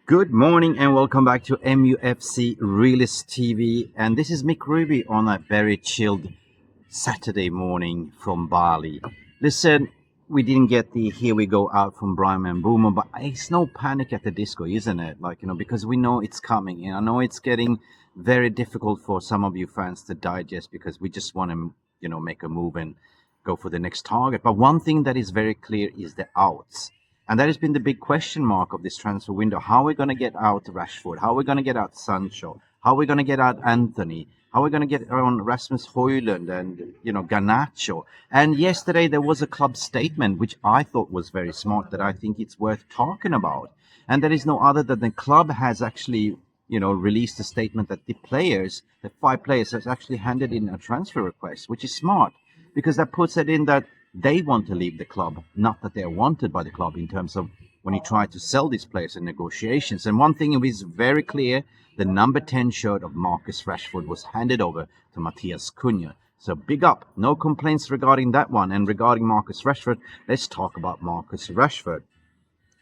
Good morning and welcome back to Mufc Realist TV. And this is Mick Ruby on a very chilled Saturday morning from Bali. Listen, we didn't get the here we go out from Brian and Boomer, but it's no panic at the disco, isn't it? Because we know it's coming. And I know it's getting very difficult for some of you fans to digest because we just want to, make a move and go for the next target. But one thing that is very clear is the outs. And that has been the big question mark of this transfer window. How are we going to get out Rashford? How are we going to get out Sancho? How are we going to get out Antony? How are we going to get on Rasmus Højlund and, Garnacho? And yesterday there was a club statement, which I thought was very smart, that I think it's worth talking about. And that is no other than the club has actually, released a statement that the 5 players, has actually handed in a transfer request, which is smart because that puts it in that they want to leave the club, not that they're wanted by the club in terms of when you try to sell these players in negotiations. And one thing is very clear, the number 10 shirt of Marcus Rashford was handed over to Matthias Cunha. So big up, no complaints regarding that one. And regarding Marcus Rashford, let's talk about Marcus Rashford.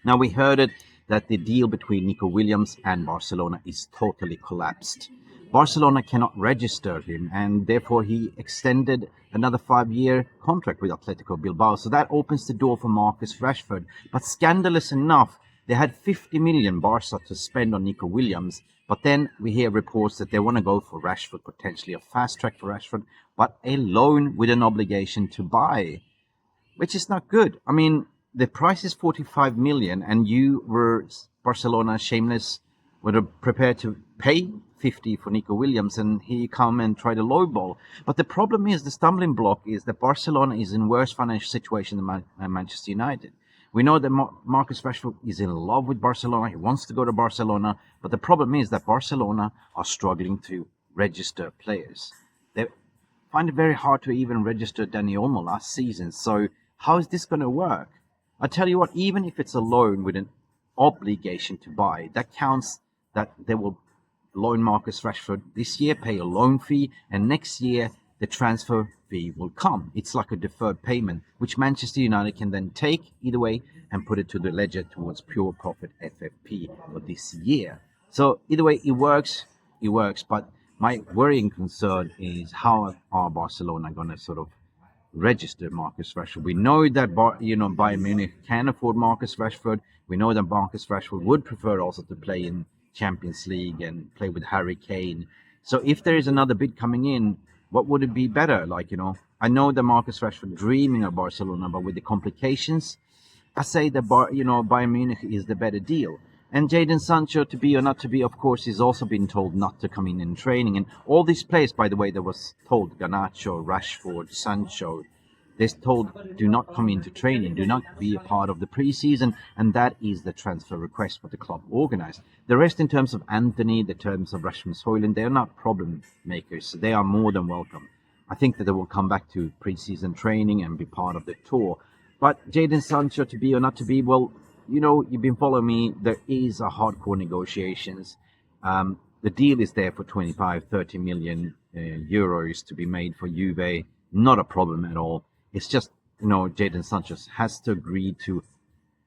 Now we heard it that the deal between Nico Williams and Barcelona is totally collapsed. Barcelona cannot register him, and therefore he extended another 5-year contract with Atletico Bilbao. So that opens the door for Marcus Rashford. But scandalous enough, they had 50 million Barca to spend on Nico Williams. But then we hear reports that they want to go for Rashford, potentially a fast track for Rashford, but a loan with an obligation to buy, which is not good. I mean, the price is 45 million, and you were, Barcelona, shameless, were prepared to pay 50 for Nico Williams, and he come and try to lowball. But the problem is, the stumbling block is that Barcelona is in worse financial situation than Manchester United. We know that Marcus Rashford is in love with Barcelona. He wants to go to Barcelona. But the problem is that Barcelona are struggling to register players. They find it very hard to even register Dani Olmo last season. So how is this going to work? I tell you what, even if it's a loan with an obligation to buy, that counts that they will loan Marcus Rashford this year, pay a loan fee, and next year the transfer fee will come. It's like a deferred payment, which Manchester United can then take either way and put it to the ledger towards pure profit FFP for this year. So either way, it works. But my worrying concern is how are Barcelona going to sort of register Marcus Rashford? We know that Bayern Munich can afford Marcus Rashford. We know that Marcus Rashford would prefer also to play in Champions League and play with Harry Kane. So if there is another bid coming in, what would it be better? I know that Marcus Rashford dreaming of Barcelona, but with the complications, I say that Bayern Munich is the better deal. And Jadon Sancho, to be or not to be, of course, he's also been told not to come in training. And all these players, by the way, that was told, Garnacho, Rashford, Sancho, they're told, do not come into training, do not be a part of the preseason, and that is the transfer request what the club organized. The rest, in terms of Antony, the terms of Rasmus Højlund, they're not problem makers. They are more than welcome. I think that they will come back to preseason training and be part of the tour. But Jadon Sancho, to be or not to be, well, you've been following me. There is a hardcore negotiations. The deal is there for 25-30 million euros to be made for Juve. Not a problem at all. It's just, Jadon Sancho has to agree to,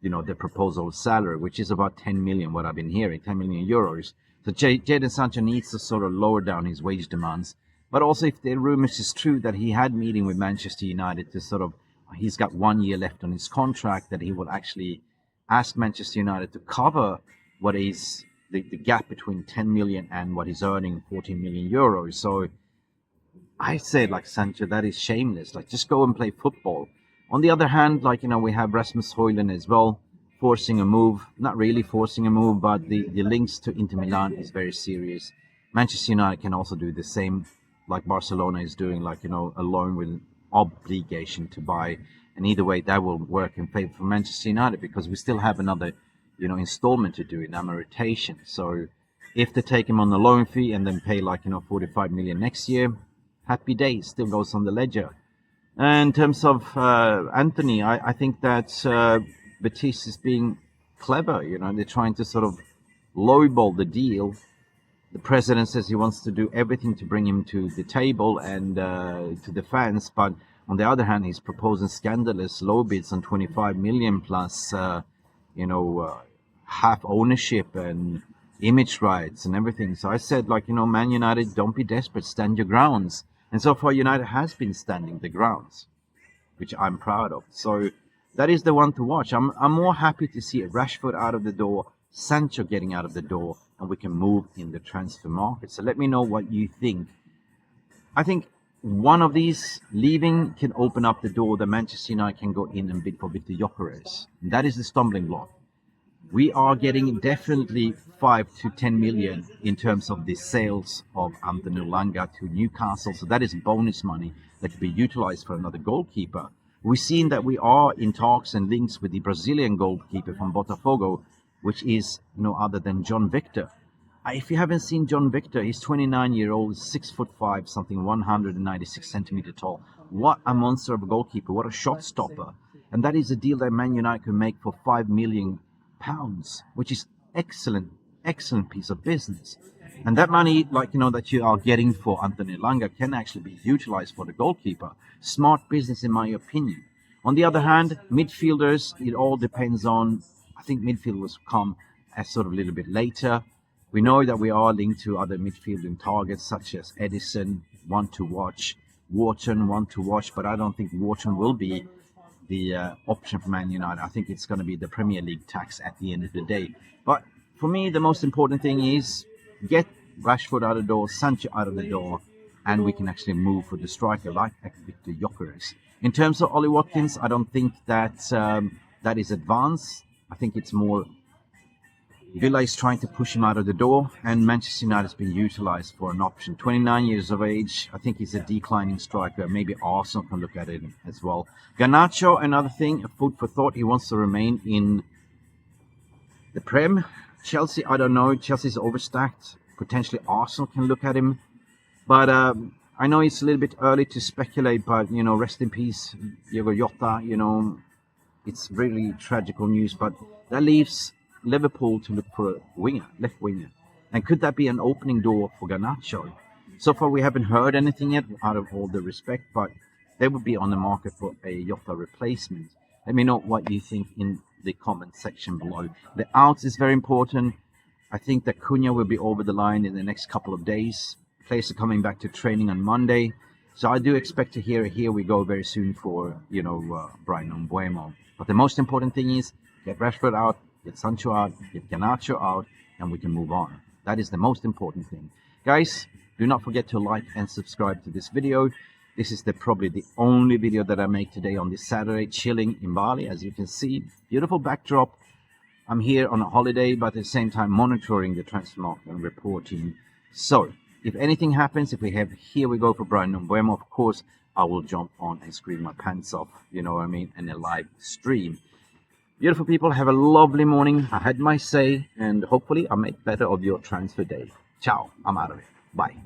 the proposal salary, which is about 10 million, what I've been hearing, 10 million euros. So Jadon Sancho needs to sort of lower down his wage demands. But also, if the rumors is true that he had meeting with Manchester United to sort of, he's got 1 year left on his contract, that he will actually ask Manchester United to cover what is the gap between 10 million and what he's earning, 14 million euros. So I say, Sancho, that is shameless. Just go and play football. On the other hand, we have Rasmus Højlund as well, forcing a move. Not really forcing a move, but the links to Inter Milan is very serious. Manchester United can also do the same, like Barcelona is doing, a loan with an obligation to buy. And either way, that will work in favor for Manchester United because we still have another, installment to do in amortization. So if they take him on the loan fee and then pay 45 million next year, happy days, still goes on the ledger. And in terms of Antony, I think that Betis is being clever. They're trying to sort of lowball the deal. The president says he wants to do everything to bring him to the table and to the fans, but on the other hand, he's proposing scandalous low bids on 25 million plus, half ownership and image rights and everything. So I said, like, Man United, don't be desperate, stand your grounds. And so far, United has been standing the grounds, which I'm proud of. So that is the one to watch. I'm more happy to see Rashford out of the door, Sancho getting out of the door, and we can move in the transfer market. So let me know what you think. I think one of these leaving can open up the door that Manchester United can go in and bid for Victor Gyökeres. That is the stumbling block. We are getting definitely 5 to 10 million in terms of the sales of Antony to Newcastle. So that is bonus money that could be utilized for another goalkeeper. We've seen that we are in talks and links with the Brazilian goalkeeper from Botafogo, which is no other than John Victor. If you haven't seen John Victor, he's 29-year-old, 6'5", something 196 centimeter tall. What a monster of a goalkeeper! What a shot stopper! And that is a deal that Man United can make for £5 million, which is excellent piece of business. And that money, that you are getting for Antony can actually be utilized for the goalkeeper. Smart business, in my opinion. On the other hand, midfielders, it all depends on. I think midfielders come as sort of a little bit later. We know that we are linked to other midfielding targets such as Edison, one to watch, Wharton, one to watch, but I don't think Wharton will be the option for Man United. I think it's going to be the Premier League tax at the end of the day. But for me, the most important thing is get Rashford out of the door, Sancho out of the door, and we can actually move for the striker like Victor Gyökeres. In terms of Ollie Watkins, I don't think that that is advanced. I think it's more Villa is trying to push him out of the door, and Manchester United has been utilised for an option. 29 years of age, I think he's a declining striker. Maybe Arsenal can look at it as well. Garnacho, another thing, a food for thought. He wants to remain in the Prem. Chelsea, I don't know. Chelsea's overstacked. Potentially Arsenal can look at him. But I know it's a little bit early to speculate, but, rest in peace, Diogo Jota. It's really tragical news, but that leaves Liverpool to look for a winger, left winger. And could that be an opening door for Garnacho? So far, we haven't heard anything yet, out of all the respect, but they would be on the market for a Jota replacement. Let me know what you think in the comment section below. The outs is very important. I think that Cunha will be over the line in the next couple of days. Players are coming back to training on Monday. So I do expect to hear here we go very soon for, Bryan Mbeumo. But the most important thing is get Rashford out, get Sancho out, get Garnacho out, and we can move on. That is the most important thing. Guys, do not forget to like and subscribe to this video. This is probably the only video that I make today on this Saturday, chilling in Bali. As you can see, beautiful backdrop. I'm here on a holiday, but at the same time monitoring the transfer market and reporting. So, if anything happens, if we have, here we go for Bryan Mbeumo, of course, I will jump on and scream my pants off, in a live stream. Beautiful people, have a lovely morning. I had my say, and hopefully I make better of your transfer day. Ciao, I'm out of it. Bye.